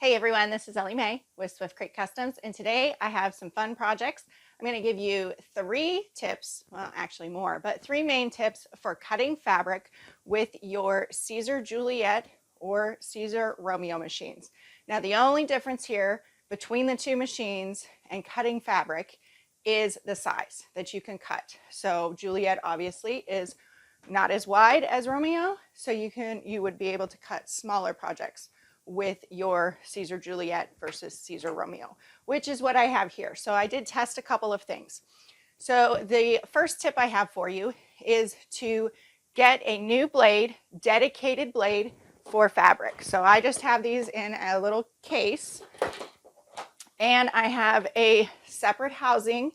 Hey everyone, this is Ellie Mae with Swift Creek Customs, and today I have some fun projects. I'm going to give you 3 tips, well actually more, but 3 main tips for cutting fabric with your Siser Juliet or Siser Romeo machines. Now the only difference here between the 2 machines and cutting fabric is the size that you can cut. So Juliet obviously is not as wide as Romeo, so you would be able to cut smaller projects with your Siser Juliet versus Siser Romeo, which is what I have here. So I did test a couple of things. So the first tip I have for you is to get a new blade, dedicated blade for fabric. So I just have these in a little case, and I have a separate housing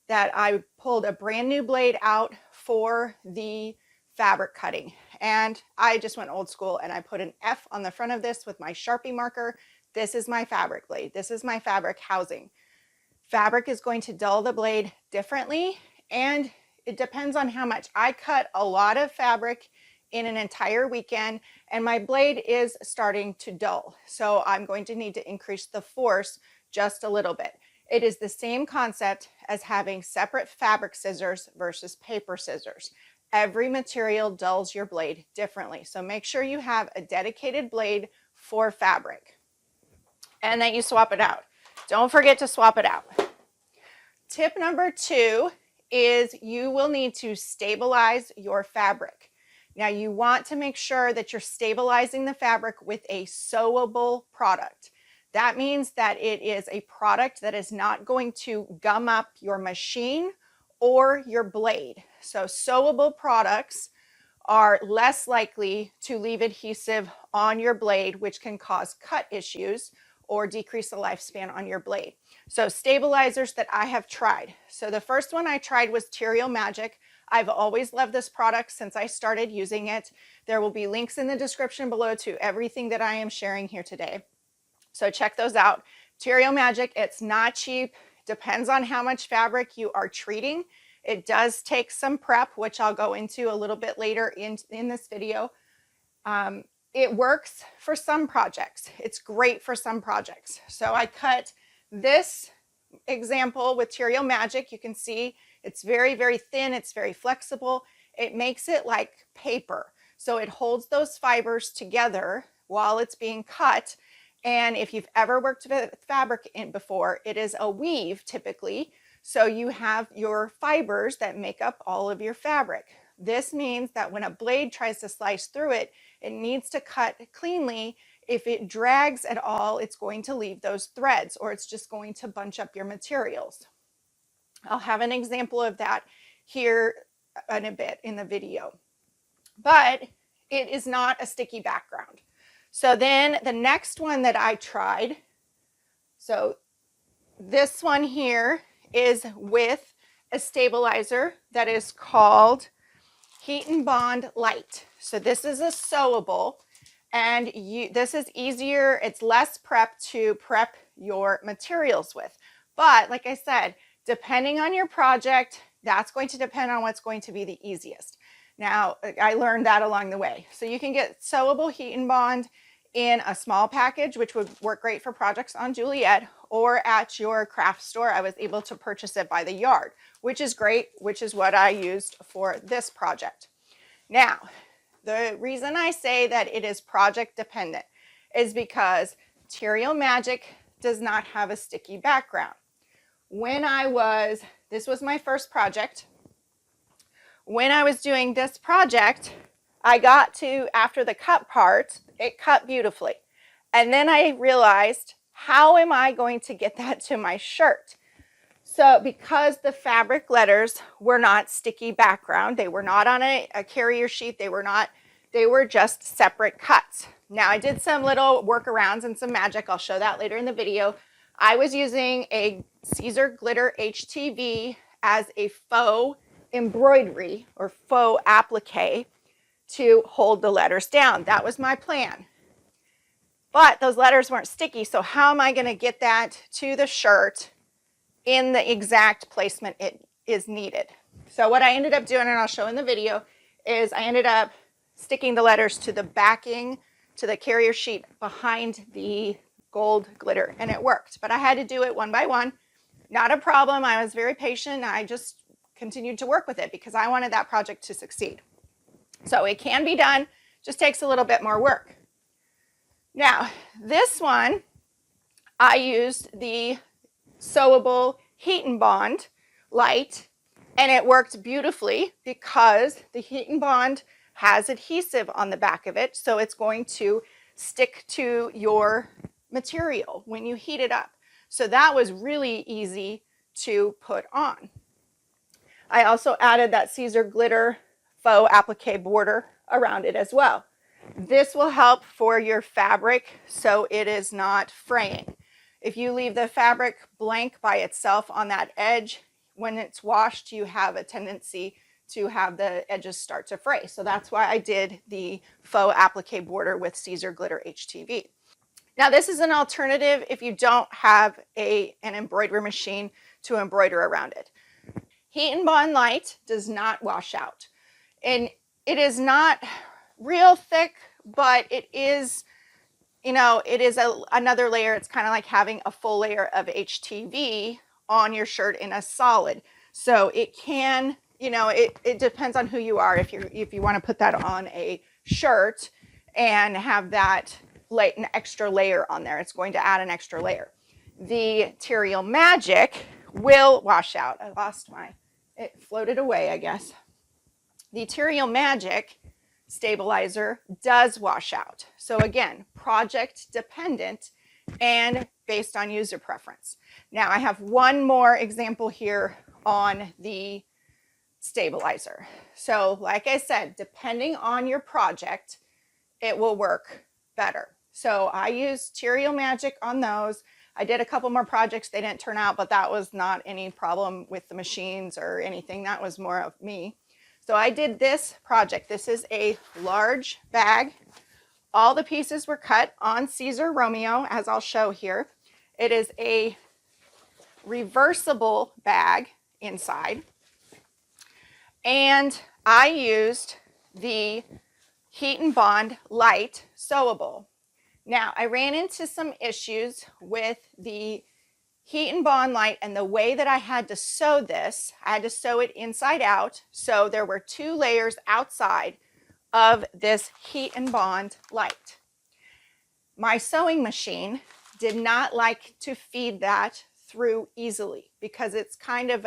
that I pulled a brand new blade out for the fabric cutting. And I just went old school and I put an F on the front of this with my Sharpie marker. This is my fabric blade. This is my fabric housing. Fabric is going to dull the blade differently, and it depends on how much. I cut a lot of fabric in an entire weekend and my blade is starting to dull. So I'm going to need to increase the force just a little bit. It is the same concept as having separate fabric scissors versus paper scissors. Every material dulls your blade differently. So make sure you have a dedicated blade for fabric and that you swap it out. Don't forget to swap it out. Tip number 2 is you will need to stabilize your fabric. Now you want to make sure that you're stabilizing the fabric with a sewable product. That means that it is a product that is not going to gum up your machine or your blade. So sewable products are less likely to leave adhesive on your blade, which can cause cut issues or decrease the lifespan on your blade. So stabilizers that I have tried. So the first one I tried was Material Magic. I've always loved this product since I started using it. There will be links in the description below to everything that I am sharing here today. So check those out. Material Magic, it's not cheap. Depends on how much fabric you are treating. It does take some prep, which I'll go into a little bit later in this video. It works for some projects. It's great for some projects. So I cut this example with Material Magic. You can see it's very, very thin. It's very flexible. It makes it like paper. So it holds those fibers together while it's being cut. And if you've ever worked with fabric before, it is a weave typically. So you have your fibers that make up all of your fabric. This means that when a blade tries to slice through it, it needs to cut cleanly. If it drags at all, it's going to leave those threads, or it's just going to bunch up your materials. I'll have an example of that here in a bit in the video. But it is not a sticky background. So then the next one that I tried, so this one here is with a stabilizer that is called Heat and Bond Light. So this is a sewable, and this is easier, it's less prep to prep your materials with. But like I said, depending on your project, that's going to depend on what's going to be the easiest. Now, I learned that along the way. So you can get sewable Heat and Bond in a small package, which would work great for projects on Juliet, or at your craft store. I was able to purchase it by the yard, which is great, which is what I used for this project. Now, the reason I say that it is project dependent is because Material Magic does not have a sticky background. This was my first project. When I was doing this project, I got to, after the cut part, it cut beautifully. And then I realized, how am I going to get that to my shirt? So because the fabric letters were not sticky background, they were not on a carrier sheet, they were just separate cuts. Now I did some little workarounds and some magic. I'll show that later in the video. I was using a Siser Glitter HTV as a faux embroidery or faux applique to hold the letters down. That was my plan. But those letters weren't sticky, so how am I going to get that to the shirt in the exact placement it is needed? So what I ended up doing, and I'll show in the video, is I ended up sticking the letters to the backing, to the carrier sheet behind the gold glitter, and it worked. But I had to do it one by one. Not a problem. I was very patient. I just continued to work with it because I wanted that project to succeed. So it can be done, just takes a little bit more work. Now, this one, I used the sewable Heat and Bond light, and it worked beautifully because the Heat and Bond has adhesive on the back of it, so it's going to stick to your material when you heat it up. So that was really easy to put on. I also added that Siser glitter faux applique border around it as well. This will help for your fabric so it is not fraying. If you leave the fabric blank by itself on that edge, when it's washed, you have a tendency to have the edges start to fray. So that's why I did the faux applique border with Siser Glitter HTV. Now this is an alternative if you don't have an embroidery machine to embroider around it. Heat and Bond light does not wash out. And it is not real thick, but it is, you know, it is another layer. It's kind of like having a full layer of HTV on your shirt in a solid. So it can, you know, it depends on who you are. If you want to put that on a shirt and have that an extra layer on there, it's going to add an extra layer. The Material Magic will wash out. I lost it floated away, I guess. The Material Magic stabilizer does wash out. So again, project dependent and based on user preference. Now I have one more example here on the stabilizer. So like I said, depending on your project, it will work better. So I used Material Magic on those. I did a couple more projects. They didn't turn out, but that was not any problem with the machines or anything. That was more of me. So I did this project. This is a large bag. All the pieces were cut on Siser Romeo, as I'll show here. It is a reversible bag inside. And I used the Heat and Bond light sewable. Now, I ran into some issues with the Heat and Bond light and the way that I had to sew this. I had to sew it inside out. So there were 2 layers outside of this Heat and Bond light. My sewing machine did not like to feed that through easily because it's kind of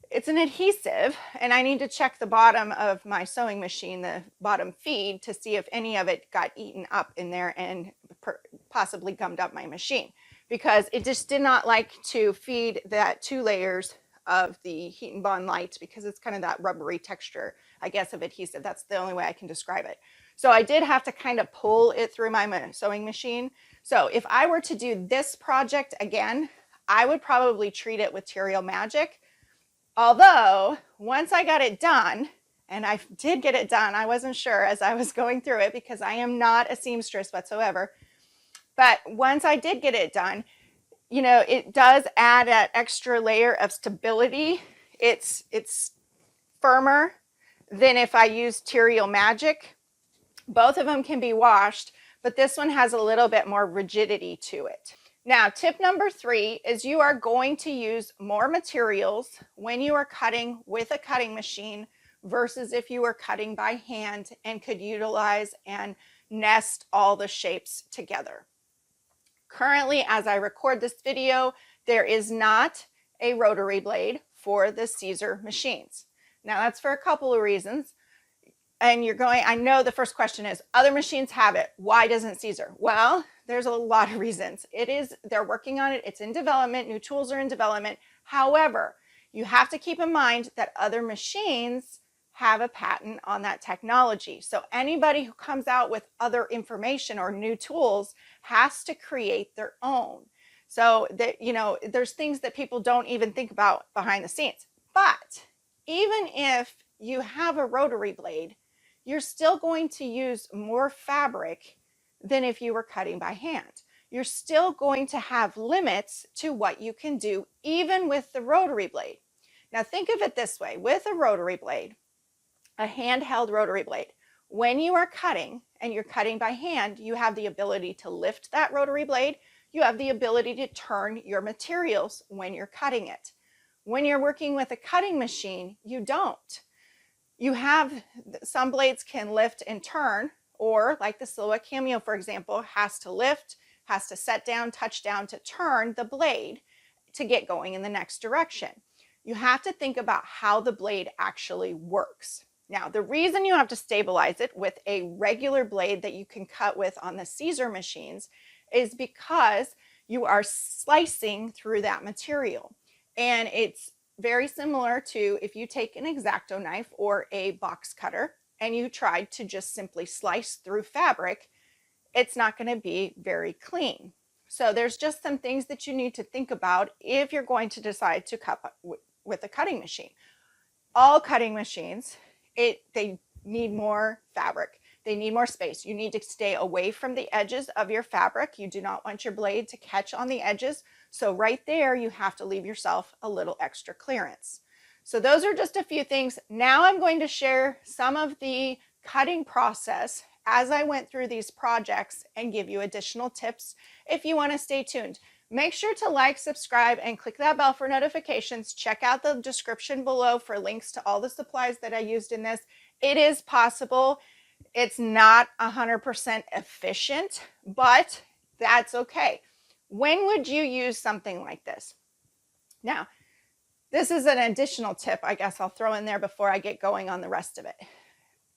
it's an adhesive, and I need to check the bottom of my sewing machine, the bottom feed, to see if any of it got eaten up in there and possibly gummed up my machine, because it just did not like to feed that 2 layers of the Heat and Bond light because it's kind of that rubbery texture, I guess, of adhesive. That's the only way I can describe it. So I did have to kind of pull it through my sewing machine. So if I were to do this project again, I would probably treat it with Material Magic. Although, once I got it done, and I did get it done, I wasn't sure as I was going through it because I am not a seamstress whatsoever. But once I did get it done, you know, it does add an extra layer of stability. It's firmer than if I use Material Magic. Both of them can be washed, but this one has a little bit more rigidity to it. Now, tip number 3 is you are going to use more materials when you are cutting with a cutting machine versus if you were cutting by hand and could utilize and nest all the shapes together. Currently, as I record this video, there is not a rotary blade for the Siser machines. Now, that's for a couple of reasons. And I know the first question is, other machines have it. Why doesn't Siser? Well, there's a lot of reasons. They're working on it. It's in development. New tools are in development. However, you have to keep in mind that other machines have a patent on that technology. So anybody who comes out with other information or new tools has to create their own. So that, you know, there's things that people don't even think about behind the scenes. But even if you have a rotary blade, you're still going to use more fabric than if you were cutting by hand. You're still going to have limits to what you can do, even with the rotary blade. Now think of it this way, with a rotary blade, a handheld rotary blade, when you are cutting, and you're cutting by hand, you have the ability to lift that rotary blade. You have the ability to turn your materials when you're cutting it. When you're working with a cutting machine, you don't. You have, some blades can lift and turn, or like the Silhouette Cameo, for example, has to lift, has to set down, touch down to turn the blade to get going in the next direction. You have to think about how the blade actually works. Now, the reason you have to stabilize it with a regular blade that you can cut with on the Siser machines is because you are slicing through that material. And it's very similar to if you take an X-Acto knife or a box cutter and you tried to just simply slice through fabric, it's not going to be very clean. So there's just some things that you need to think about if you're going to decide to cut with a cutting machine. All cutting machines, they need more fabric. They need more space. You need to stay away from the edges of your fabric. You do not want your blade to catch on the edges. So right there, you have to leave yourself a little extra clearance. So those are just a few things. Now I'm going to share some of the cutting process as I went through these projects and give you additional tips if you want to stay tuned. Make sure to like, subscribe, and click that bell for notifications. Check out the description below for links to all the supplies that I used in this. It is possible. It's not 100% efficient, but that's okay. When would you use something like this? Now, this is an additional tip I guess I'll throw in there before I get going on the rest of it.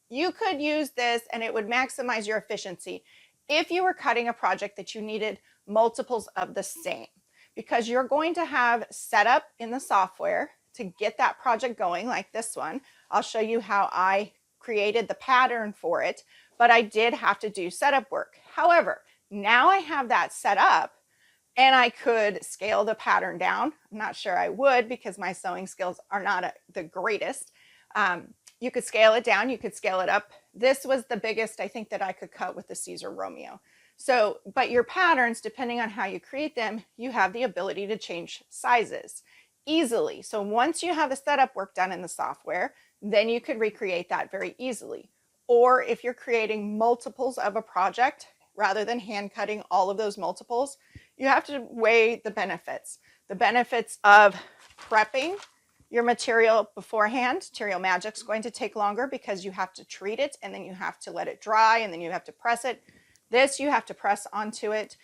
You could use this and it would maximize your efficiency if you were cutting a project that you needed multiples of the same, because you're going to have setup in the software to get that project going, like this one. I'll show you how I created the pattern for it, but I did have to do setup work. However, now I have that set up and I could scale the pattern down. I'm not sure I would because my sewing skills are not the greatest. You could scale it down, you could scale it up. This was the biggest I think that I could cut with the Siser Romeo. So, but your patterns, depending on how you create them, you have the ability to change sizes easily. So once you have the setup work done in the software, then you could recreate that very easily. Or if you're creating multiples of a project, rather than hand cutting all of those multiples, you have to weigh the benefits. The benefits of prepping your material beforehand. Material Magic's going to take longer because you have to treat it and then you have to let it dry and then you have to press it. This you have to press onto it.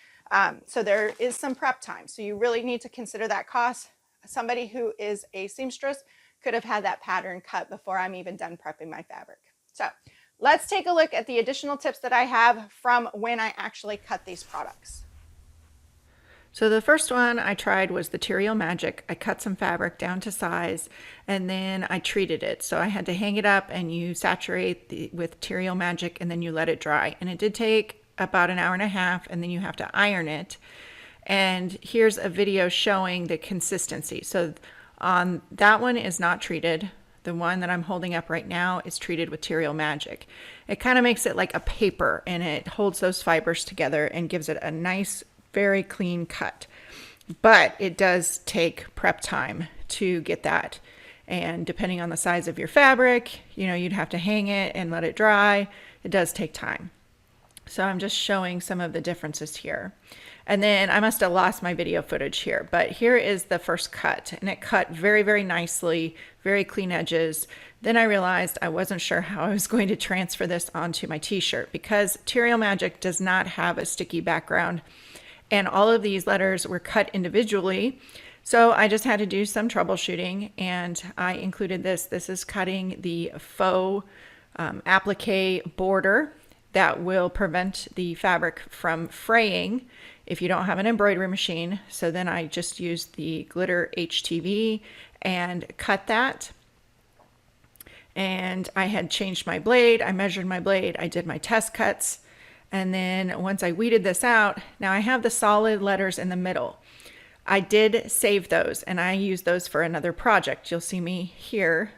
So there is some prep time. So you really need to consider that cost. Somebody who is a seamstress could have had that pattern cut before I'm even done prepping my fabric. So let's take a look at the additional tips that I have from when I actually cut these products. So the first one I tried was the Material Magic. I cut some fabric down to size and then I treated it. So I had to hang it up and you saturate with Material Magic and then you let it dry. And it did take about an hour and a half and then you have to iron it. And here's a video showing the consistency. So on that one is not treated. The one that I'm holding up right now is treated with Material Magic. It kind of makes it like a paper and it holds those fibers together and gives it a nice, very clean cut. But it does take prep time to get that. And depending on the size of your fabric, you know, you'd have to hang it and let it dry. It does take time. So I'm just showing some of the differences here. And then I must have lost my video footage here, but here is the first cut and it cut very, very nicely, very clean edges. Then I realized I wasn't sure how I was going to transfer this onto my t-shirt because Material Magic does not have a sticky background and all of these letters were cut individually. So I just had to do some troubleshooting and I included this. This is cutting the faux applique border that will prevent the fabric from fraying if you don't have an embroidery machine. So then I just used the glitter HTV and cut that. And I had changed my blade. I measured my blade. I did my test cuts. And then once I weeded this out, now I have the solid letters in the middle. I did save those and I used those for another project. You'll see me here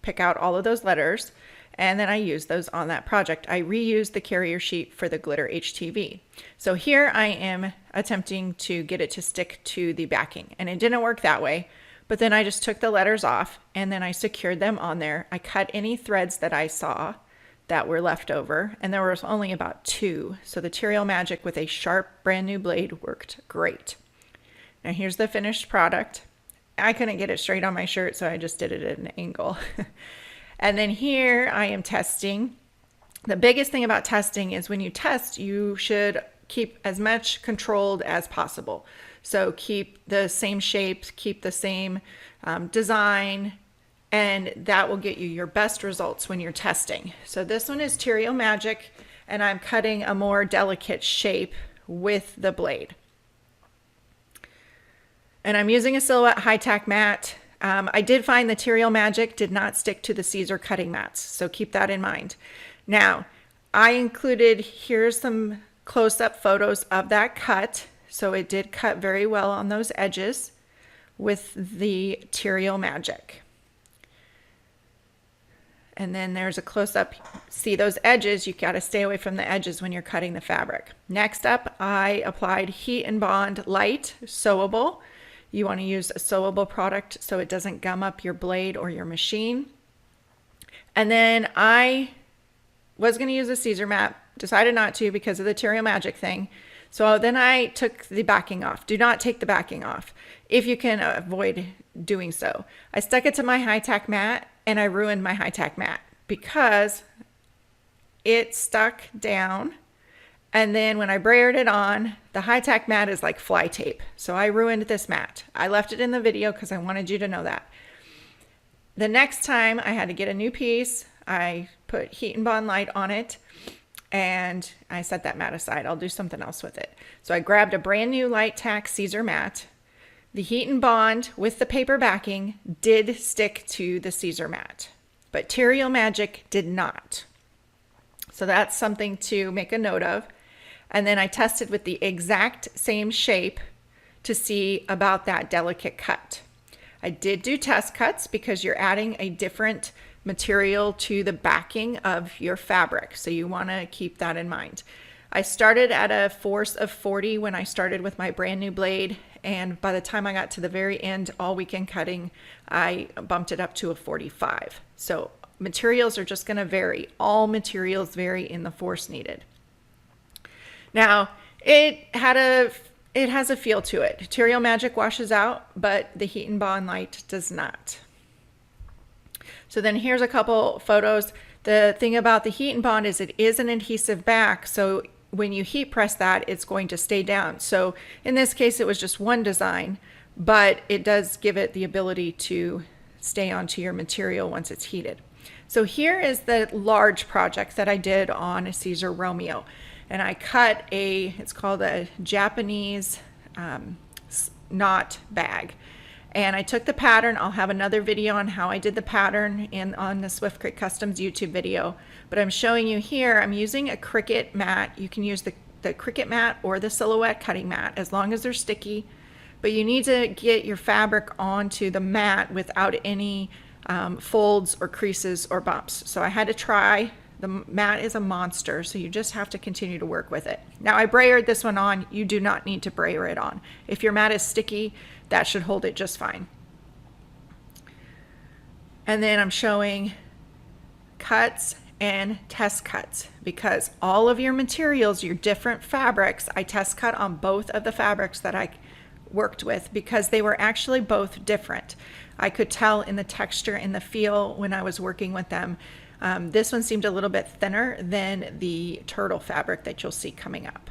pick out all of those letters. And then I used those on that project. I reused the carrier sheet for the glitter HTV. So here I am attempting to get it to stick to the backing and it didn't work that way. But then I just took the letters off and then I secured them on there. I cut any threads that I saw that were left over, and there was only about 2. So the Material Magic with a sharp brand new blade worked great. Now here's the finished product. I couldn't get it straight on my shirt, so I just did it at an angle. And then here I am testing. The biggest thing about testing is when you test, you should keep as much controlled as possible. So keep the same shape, keep the same design, and that will get you your best results when you're testing. So this one is Material Magic, and I'm cutting a more delicate shape with the blade. And I'm using a Silhouette high-tack mat. I did find the Material Magic did not stick to the Siser cutting mats, so keep that in mind. Now, I included, here's some close-up photos of that cut. So it did cut very well on those edges with the Material Magic. And then there's a close-up. See those edges, you got to stay away from the edges when you're cutting the fabric. Next up, I applied Heat and Bond Light Sewable. You want to use a sewable product so it doesn't gum up your blade or your machine. And then I was going to use a Siser mat, decided not to because of the Material Magic thing. So then I took the backing off. Do not take the backing off if you can avoid doing so. I stuck it to my high-tack mat, and I ruined my high-tack mat because it stuck down. And then when I brayered it on, the high-tack mat is like fly tape. So I ruined this mat. I left it in the video because I wanted you to know that. The next time I had to get a new piece, I put Heat and Bond Light on it, and I set that mat aside. I'll do something else with it. So I grabbed a brand new light tack Siser mat. The Heat and Bond with the paper backing did stick to the Siser mat, but Material Magic did not. So that's something to make a note of. And then I tested with the exact same shape to see about that delicate cut. I did do test cuts because you're adding a different material to the backing of your fabric. So you want to keep that in mind. I started at a force of 40 when I started with my brand new blade. And by the time I got to the very end, all weekend cutting, I bumped it up to a 45. So materials are just going to vary. All materials vary in the force needed. Now, it has a feel to it. Material Magic washes out, but the Heat and Bond Light does not. So then here's a couple photos. The thing about the Heat and Bond is it is an adhesive back, so when you heat press that, it's going to stay down. So in this case, it was just one design, but it does give it the ability to stay onto your material once it's heated. So here is the large project that I did on a Siser Romeo. And I cut it's called a Japanese knot bag. And I took the pattern. I'll have another video on how I did the pattern on the Swift Creek Customs YouTube video. But I'm showing you here, I'm using a Cricut mat. You can use the Cricut mat or the Silhouette cutting mat as long as they're sticky. But you need to get your fabric onto the mat without any folds or creases or bumps. So I had to try. The mat is a monster, so you just have to continue to work with it. Now I brayered this one on. You do not need to brayer it on. If your mat is sticky, that should hold it just fine. And then I'm showing cuts and test cuts because all of your materials, your different fabrics, I test cut on both of the fabrics that I worked with because they were actually both different. I could tell in the texture and the feel when I was working with them. This one seemed a little bit thinner than the turtle fabric that you'll see coming up.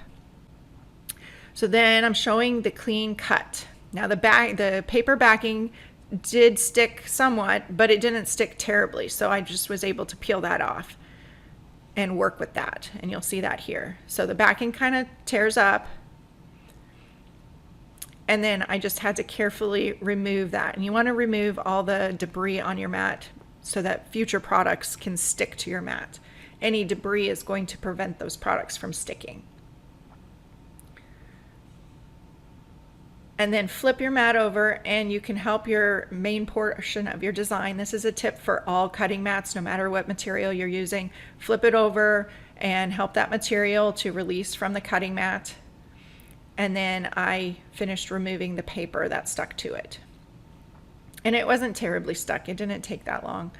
So then I'm showing the clean cut. Now the paper backing did stick somewhat, but it didn't stick terribly. So I just was able to peel that off and work with that. And you'll see that here. So the backing kind of tears up. And then I just had to carefully remove that. And you want to remove all the debris on your mat so that future products can stick to your mat. Any debris is going to prevent those products from sticking. And then flip your mat over and you can help your main portion of your design. This is a tip for all cutting mats, no matter what material you're using. Flip it over and help that material to release from the cutting mat. And then I finished removing the paper that stuck to it. And it wasn't terribly stuck. It didn't take that long.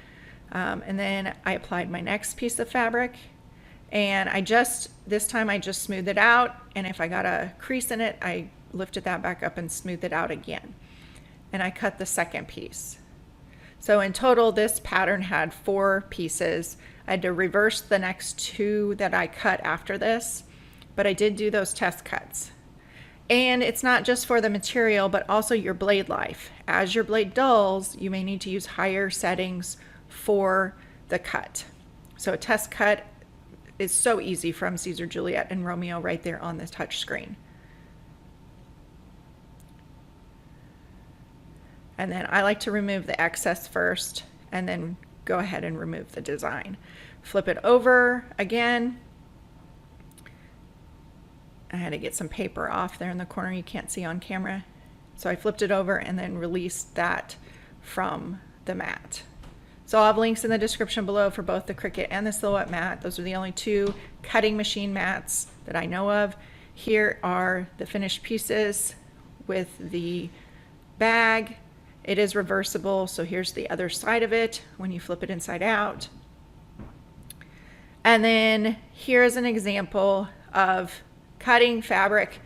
And then I applied my next piece of fabric, and this time I just smoothed it out, and if I got a crease in it, I lifted that back up and smoothed it out again. And I cut the second piece. So in total, this pattern had 4 pieces. I had to reverse the next 2 that I cut after this, but I did do those test cuts. And it's not just for the material, but also your blade life. As your blade dulls, you may need to use higher settings for the cut. So a test cut is so easy from Siser Juliet and Romeo right there on the touch screen. And then I like to remove the excess first and then go ahead and remove the design. Flip it over again. I had to get some paper off there in the corner you can't see on camera. So I flipped it over and then released that from the mat. So I'll have links in the description below for both the Cricut and the Silhouette mat. Those are the only 2 cutting machine mats that I know of. Here are the finished pieces with the bag. It is reversible, so here's the other side of it when you flip it inside out. And then here's an example of cutting fabric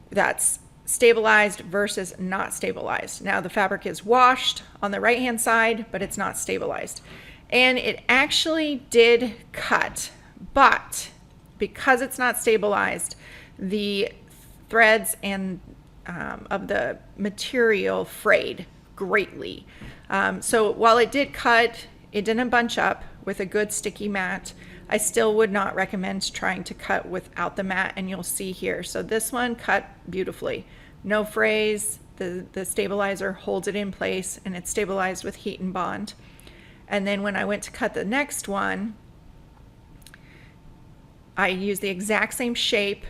that's stabilized versus not stabilized. Now the fabric is washed on the right hand side, but it's not stabilized. And it actually did cut, but because it's not stabilized, the threads and of the material frayed greatly. So while it did cut, it didn't bunch up with a good sticky mat. I still would not recommend trying to cut without the mat, and you'll see here. So this one cut beautifully. No frays, the stabilizer holds it in place, and it's stabilized with heat and bond. And then when I went to cut the next one, I used the exact same shape.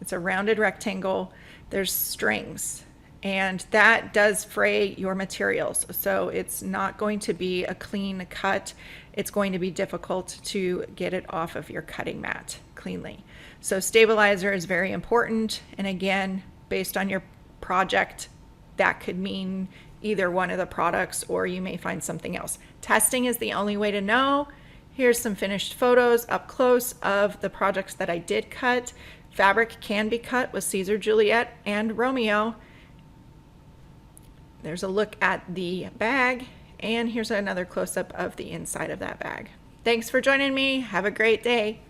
It's a rounded rectangle. There's strings, and that does fray your materials. So it's not going to be a clean cut. It's going to be difficult to get it off of your cutting mat cleanly. So stabilizer is very important. And again, based on your project, that could mean either one of the products, or you may find something else. Testing is the only way to know. Here's some finished photos up close of the projects that I did cut. Fabric can be cut with Siser Juliet and Romeo. There's a look at the bag, and here's another close-up of the inside of that bag. Thanks for joining me. Have a great day.